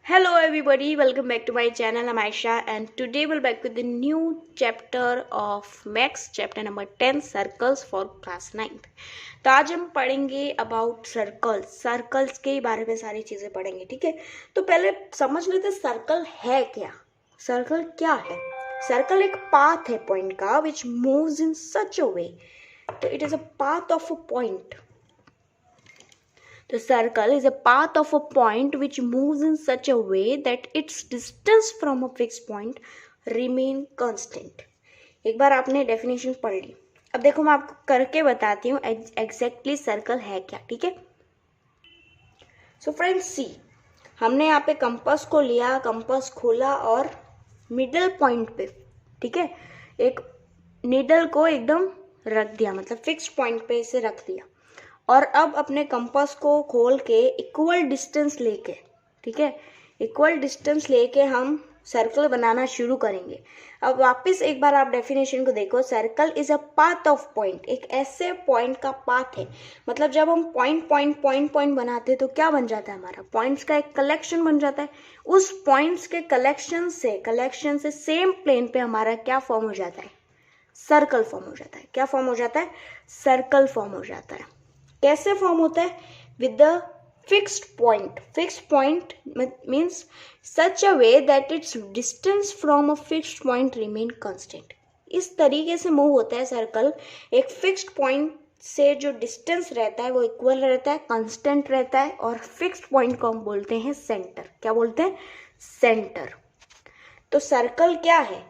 Hello everybody, welcome back to my channel. I'm Aisha and today we'll back with the new chapter of Max, chapter number 10, Circles for class 9th. तो आज हम पढ़ेंगे about circles के बारे में सारी चीज़ें पढ़ेंगे, ठीक है। तो पहले समझ लेते सर्कल है क्या। सर्कल क्या है? सर्कल एक पाथ है पॉइंट का विच मूव्स इन सच अ वे, तो it is a path of a point. The circle is a path of a point which moves in such a way that its distance from a fixed point remain constant. एक बार आपने definition पढ़ ली, अब देखो मैं आपको करके बताती हूँ एग्जैक्टली सर्कल है क्या, ठीक है। सो फ्रेंड्स सी, हमने यहाँ पे कंपास को लिया, कंपास खोला और मिडल पॉइंट पे, ठीक है, एक नीडल को एकदम रख दिया, मतलब फिक्स्ड पॉइंट पे इसे रख दिया और अब अपने कंपास को खोल के इक्वल डिस्टेंस लेके, ठीक है, इक्वल डिस्टेंस लेके हम सर्कल बनाना शुरू करेंगे। अब वापस एक बार आप डेफिनेशन को देखो, circle is a path of point, एक ऐसे पॉइंट का पाथ है, मतलब जब हम पॉइंट बनाते हैं तो क्या बन जाता है, हमारा पॉइंट्स का एक कलेक्शन बन जाता है। उस पॉइंट्स के कलेक्शन से सेम प्लेन पे हमारा क्या फॉर्म हो जाता है, सर्कल फॉर्म हो जाता है। क्या फॉर्म हो जाता है? सर्कल फॉर्म हो जाता है। कैसे फॉर्म होता है? With the fixed point. Fixed point means such a way that it's distance from a fixed point remain constant. इस तरीके से मूव होता है सर्कल, एक फिक्स्ड पॉइंट से जो डिस्टेंस रहता है वो इक्वल रहता है, कांस्टेंट रहता है, और फिक्स्ड पॉइंट को हम बोलते हैं सेंटर. क्या बोलते हैं? सेंटर. तो सर्कल क्या है?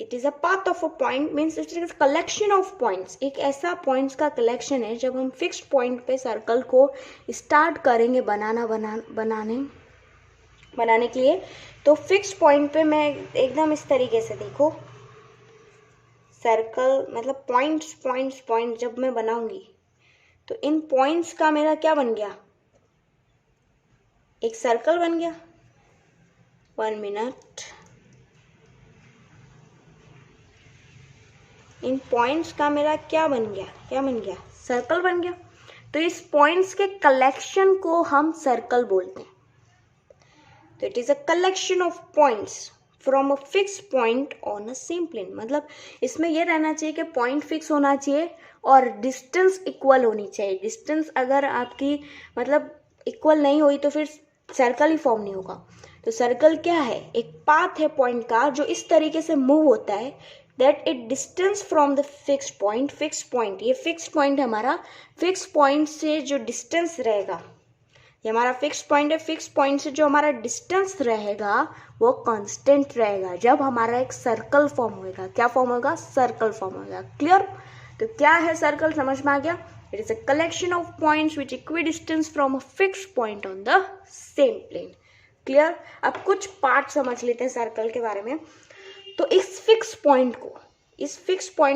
It is a path of a point means it is collection of points. एक ऐसा पॉइंट्स का कलेक्शन है जब हम फिक्स्ड पॉइंट पे सर्कल को स्टार्ट करेंगे बनाने के लिए, तो फिक्स्ड पॉइंट पे मैं एकदम इस तरीके से देखो, सर्कल मतलब पॉइंट्स जब मैं बनाऊंगी तो इन पॉइंट्स का मेरा क्या बन गया, एक सर्कल बन गया. 1 मिनट. इन पॉइंट्स का मेरा क्या बन गया, सर्कल बन गया. तो इस पॉइंट्स के कलेक्शन को हम सर्कल बोलते हैं. तो it is a collection of points from a fix point on a same plane. मतलब इसमें यह रहना चाहिए कि पॉइंट फिक्स होना चाहिए और डिस्टेंस इक्वल होनी चाहिए. डिस्टेंस अगर आपकी मतलब इक्वल नहीं हुई तो फिर सर्कल ही फॉर्म नहीं होगा. तो सर्कल क्या है? एक पाथ है पॉइंट का जो इस तरीके से मूव होता है that it distance from the fixed point. Fixed point, ये फिक्स्ड पॉइंट है हमारा. फिक्स्ड पॉइंट से जो डिस्टेंस रहेगा, ये हमारा फिक्स्ड पॉइंट है. फिक्स्ड पॉइंट से जो हमारा डिस्टेंस रहेगा वो कांस्टेंट रहेगा जब हमारा एक सर्कल फॉर्म होगा. क्या फॉर्म होगा? सर्कल फॉर्म होगा. क्लियर? तो क्या है सर्कल, समझ में आ गया? It is a collection of points which equidistance from a fixed point on the same plane. Clear? अब कुछ पार्ट समझ लेते हैं सर्कल के बारे में. तो इस फिक्स पॉइंट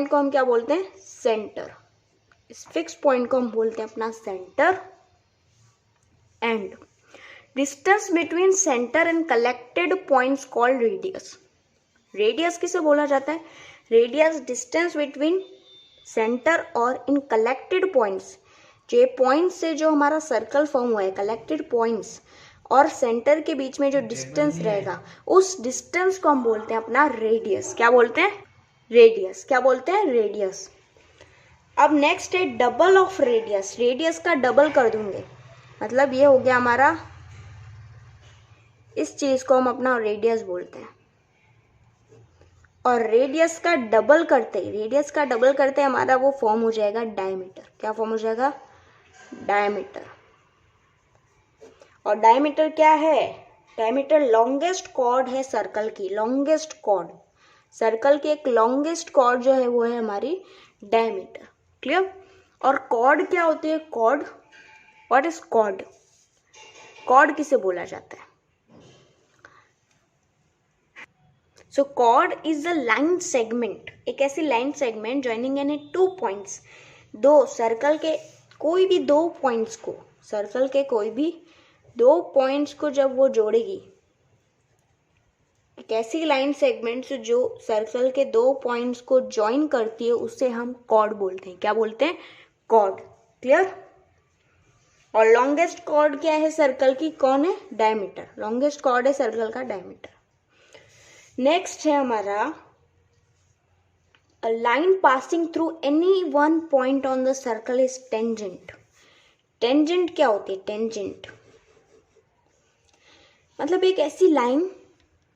को हम क्या बोलते हैं? सेंटर. इस फिक्स पॉइंट को हम बोलते हैं अपना centre. And distance between centre and collected points called radius. Radius किसे बोला जाता है? रेडियस डिस्टेंस बिटवीन सेंटर और इन कलेक्टेड पॉइंट्स. जो पॉइंट से जो हमारा सर्कल फॉर्म हुआ है, कलेक्टेड पॉइंट्स और सेंटर के बीच में जो डिस्टेंस रहेगा उस डिस्टेंस को हम बोलते हैं अपना रेडियस. क्या बोलते हैं? रेडियस. क्या बोलते हैं? रेडियस. अब नेक्स्ट है डबल ऑफ रेडियस. रेडियस का डबल कर दूंगे, मतलब ये हो गया हमारा, इस चीज को हम अपना रेडियस बोलते हैं. और रेडियस का डबल करते हमारा वो फॉर्म हो जाएगा डायमीटर. क्या फॉर्म हो जाएगा? डायमीटर. और डायमीटर क्या है? डायमीटर लॉन्गेस्ट कॉर्ड है सर्कल की. लॉन्गेस्ट कॉर्ड, सर्कल की एक लॉन्गेस्ट कॉर्ड जो है वो है हमारी डायमीटर. क्लियर? और कॉर्ड क्या होती है? Chord, what is chord? Chord किसे बोला जाता है? So chord is a line segment, एक ऐसी line segment joining any 2 points. दो सर्कल के कोई भी 2 पॉइंट्स को, सर्कल के कोई भी 2 पॉइंट्स को जब वो जोड़ेगी, एक ऐसी लाइन सेगमेंट जो सर्कल के 2 पॉइंट्स को ज्वाइन करती है उसे हम कॉर्ड बोलते हैं. क्या बोलते हैं? कॉर्ड. क्लियर? और लॉन्गेस्ट कॉर्ड क्या है सर्कल की, कौन है, डायमीटर। लॉन्गेस्ट कॉर्ड है सर्कल का डायमीटर। नेक्स्ट है हमारा a line passing through any one point on the circle is tangent। Tangent क्या होती है, टेंजेंट मतलब एक ऐसी लाइन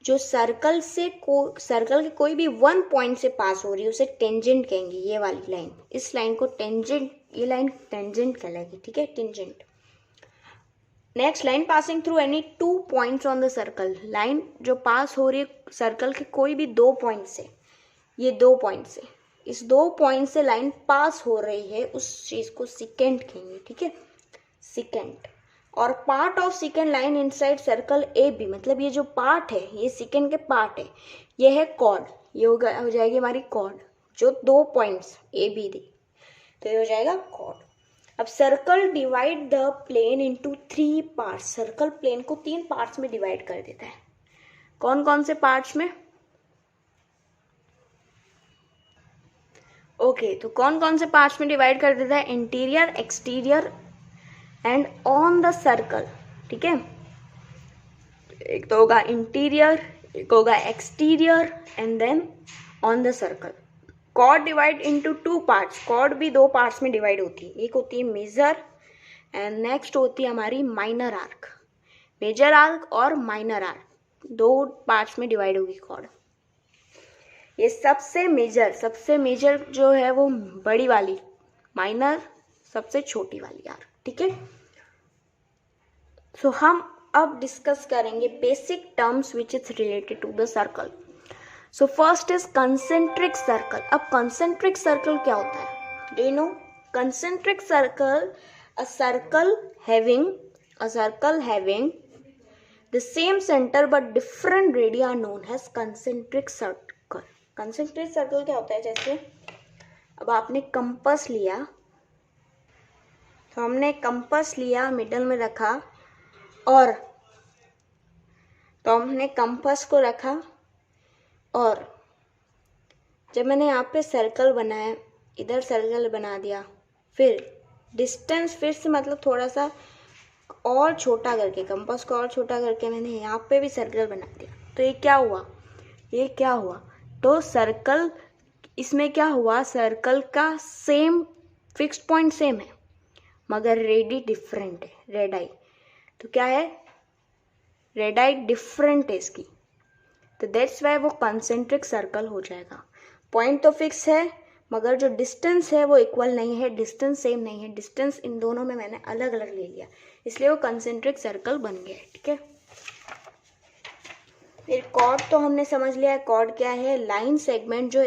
जो सर्कल के कोई भी वन पॉइंट से पास हो रही है उसे टेंजेंट कहेंगे। ये वाली लाइन, इस लाइन को टेंजेंट, ये लाइन टेंजेंट कहलाएगी, ठीक है, tangent. Next, line passing through any two points on the circle. Line जो पास हो रही है सर्कल के कोई भी दो पॉइंट से, ये दो पॉइंट से, इस दो पॉइंट से लाइन पास हो रही है, उस चीज को सिकेंट कहेंगे, ठीक है, सिकेंट। और part of secant line inside circle A B, मतलब ये जो पार्ट है ये सिकेंट के पार्ट है, ये है कॉर्ड, ये हो जाएगी हमारी कॉर्ड, जो दो पॉइंट्स ए बी दी, तो ये हो जाएगा कॉर्ड। अब circle divide the plane into three parts. Circle plane को तीन पार्ट्स में डिवाइड कर देता है। कौन कौन से पार्ट्स में, ओके तो कौन कौन से पार्ट्स में डिवाइड कर देता है, interior, exterior and on the circle, ठीक है। एक तो होगा इंटीरियर, एक होगा exterior and then on the circle. Chord divide into two parts. Chord भी दो पार्ट्स में डिवाइड होती है, एक होती है मेजर एंड नेक्स्ट होती है हमारी माइनर आर्क। मेजर आर्क और माइनर आर्क दो पार्ट्स में डिवाइड होगी कॉर्ड। ये सबसे मेजर जो है वो बड़ी वाली, माइनर सबसे छोटी वाली आर्क, ठीक है। सो हम अब डिस्कस करेंगे basic terms which is related to the circle. So first is concentric circle. अब कंसेंट्रिक सर्कल क्या होता है, do you know? Concentric circle, a circle having the same center but different radii are known as concentric circle। Concentric circle क्या होता है, जैसे अब आपने कंपास लिया, तो हमने कंपास लिया, मिडल में रखा, और तो हमने कंपास को रखा, और जब मैंने यहाँ पे सर्कल बनाया, इधर सर्कल बना दिया, फिर डिस्टेंस फिर से मतलब थोड़ा सा और छोटा करके, कंपास को और छोटा करके मैंने यहाँ पे भी सर्कल बना दिया, तो ये क्या हुआ, तो सर्कल, इसमें क्या हुआ, सर्कल का सेम फिक्स्ड पॉइंट सेम है मगर रेडी डिफरेंट है, रेडाई, तो क्या है, रेडाई डिफरेंट है इसकी, तो दैट्स वाई वो कंसेंट्रिक सर्कल हो जाएगा। पॉइंट तो फिक्स है मगर जो डिस्टेंस है वो इक्वल नहीं है, डिस्टेंस सेम नहीं है, डिस्टेंस इन दोनों में मैंने अलग अलग ले लिया, इसलिए वो कंसेंट्रिक सर्कल बन गया है, ठीक है। फिर कॉर्ड तो हमने समझ लिया है, कॉर्ड क्या है, लाइन सेगमेंट जो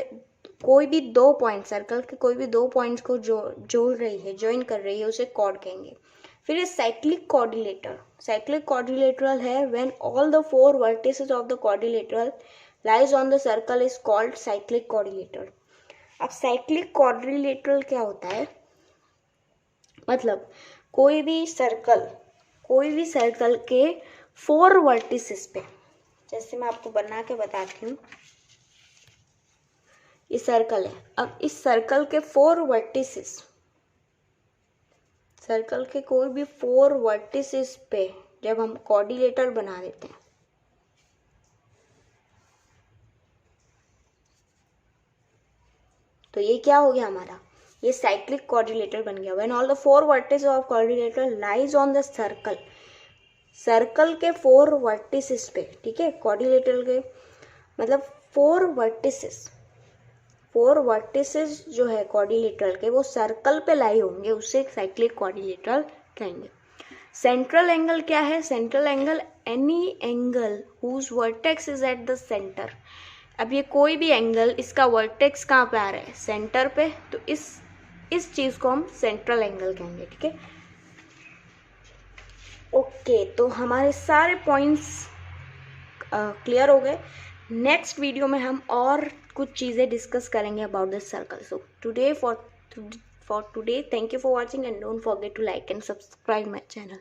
कोई भी दो पॉइंट, सर्कल के कोई भी दो पॉइंट्स को जोड़ रही है, ज्वाइन कर रही है, उसे कॉर्ड कहेंगे। फिर साइक्लिक कॉर्डिलेटर। साइक्लिक कॉर्डिलेटरल है when all the four vertices of the quadrilateral lies on the circle is called cyclic quadrilateral. अब साइक्लिक कॉर्डिलेटरल क्या होता है, मतलब कोई भी सर्कल के फोर वर्टिसेस पे, जैसे मैं आपको बना के बताती हूँ, ये सर्कल है, अब इस सर्कल के फोर वर्टिसेस, सर्कल के कोई भी फोर वर्टिसेस पे जब हम कॉर्डिलेटर बना देते हैं, तो ये क्या हो गया हमारा, ये साइक्लिक कॉर्डिलेटर बन गया। When all the four vertices of quadrilateral lies on the circle, circle के फोर वर्टिसेस पे, ठीक है, कॉर्डिलेटर के मतलब फोर वर्टिसेस जो है कॉर्डिलेटर के वो सर्कल पे लाई होंगे, उससे साइक्लिक कॉर्डिलेटर कहेंगे। सेंट्रल एंगल क्या है, central angle any angle whose vertex is at the centre. अब ये कोई भी एंगल, इसका वर्टेक्स कहाँ पे आ रहा है, सेंटर पे, तो इस चीज को हम सेंट्रल एंगल कहेंगे, ठीक है। ओके, तो हमारे सारे पॉइंट्स क्लियर हो गए। नेक्स्ट वीडियो में हम और कुछ चीज़ें डिस्कस करेंगे about this circle. So today for today thank you for watching and don't forget to like and subscribe my channel.